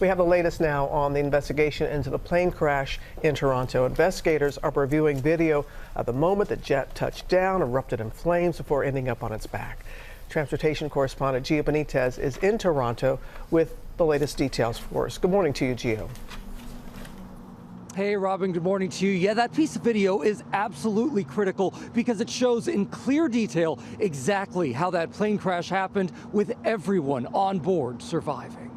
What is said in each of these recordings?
We have the latest now on the investigation into the plane crash in Toronto. Investigators are reviewing video of the moment the jet touched down, erupted in flames before ending up on its back. Transportation correspondent Gio Benitez is in Toronto with the latest details for us. Good morning to you, Gio. Hey, Robin, good morning to you. Yeah, that piece of video is absolutely critical because it shows in clear detail exactly how that plane crash happened with everyone on board surviving.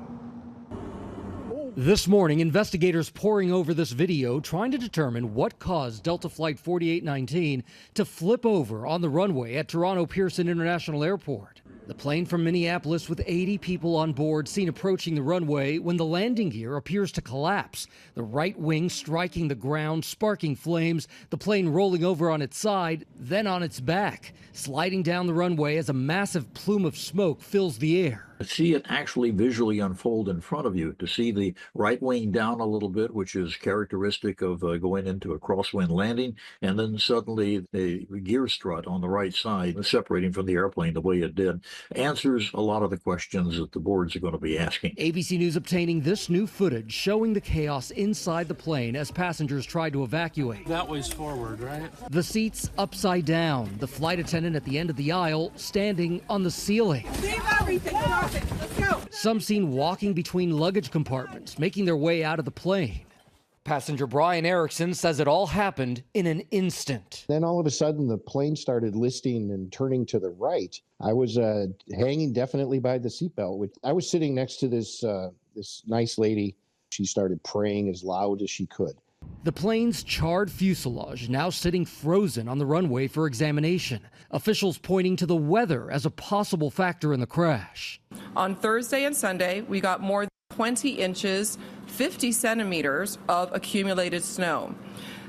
This morning, investigators poring over this video trying to determine what caused Delta Flight 4819 to flip over on the runway at Toronto Pearson International Airport. The plane from Minneapolis with 80 people on board seen approaching the runway when the landing gear appears to collapse. The right wing striking the ground, sparking flames, the plane rolling over on its side, then on its back, sliding down the runway as a massive plume of smoke fills the air. To see it actually visually unfold in front of you, to see the right wing down a little bit, which is characteristic of going into a crosswind landing, and then suddenly the gear strut on the right side separating from the airplane the way it did, answers a lot of the questions that the boards are going to be asking. ABC News obtaining this new footage showing the chaos inside the plane as passengers tried to evacuate. That way's forward, right? The seats upside down, the flight attendant at the end of the aisle standing on the ceiling. Leave everything. Let's go. Some seen walking between luggage compartments, making their way out of the plane. Passenger Brian Erickson says it all happened in an instant. Then all of a sudden, the plane started listing and turning to the right. I was hanging definitely by the seatbelt. I was sitting next to this nice lady. She started praying as loud as she could. The plane's charred fuselage now sitting frozen on the runway for examination. Officials pointing to the weather as a possible factor in the crash. On Thursday and Sunday, we got more than 20 inches, 50 centimeters of accumulated snow.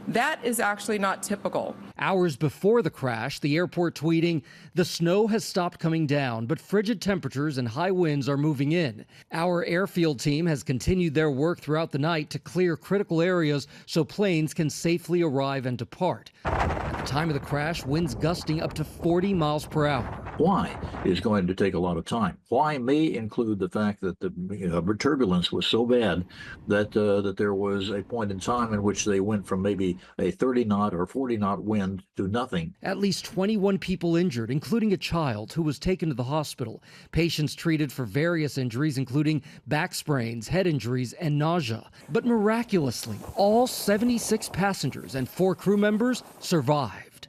That is actually not typical. Hours before the crash, the airport tweeting, "The snow has stopped coming down, but frigid temperatures and high winds are moving in. Our airfield team has continued their work throughout the night to clear critical areas so planes can safely arrive and depart." At the time of the crash, winds gusting up to 40 miles per hour. Why is going to take a lot of time. Why may include the fact that the turbulence was so bad that there was a point in time in which they went from maybe a 30 knot or 40 knot wind to nothing. At least 21 people injured, including a child who was taken to the hospital. Patients treated for various injuries, including back sprains, head injuries, and nausea. But miraculously, all 76 passengers and 4 crew members survived.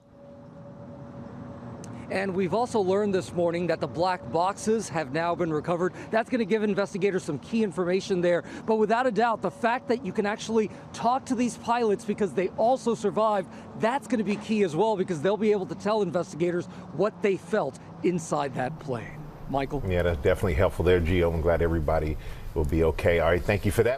And we've also learned this morning that the black boxes have now been recovered. That's going to give investigators some key information there. But without a doubt, the fact that you can actually talk to these pilots because they also survived, that's going to be key as well, because they'll be able to tell investigators what they felt inside that plane. Michael? Yeah, that's definitely helpful there, Gio. I'm glad everybody will be okay. All right, thank you for that.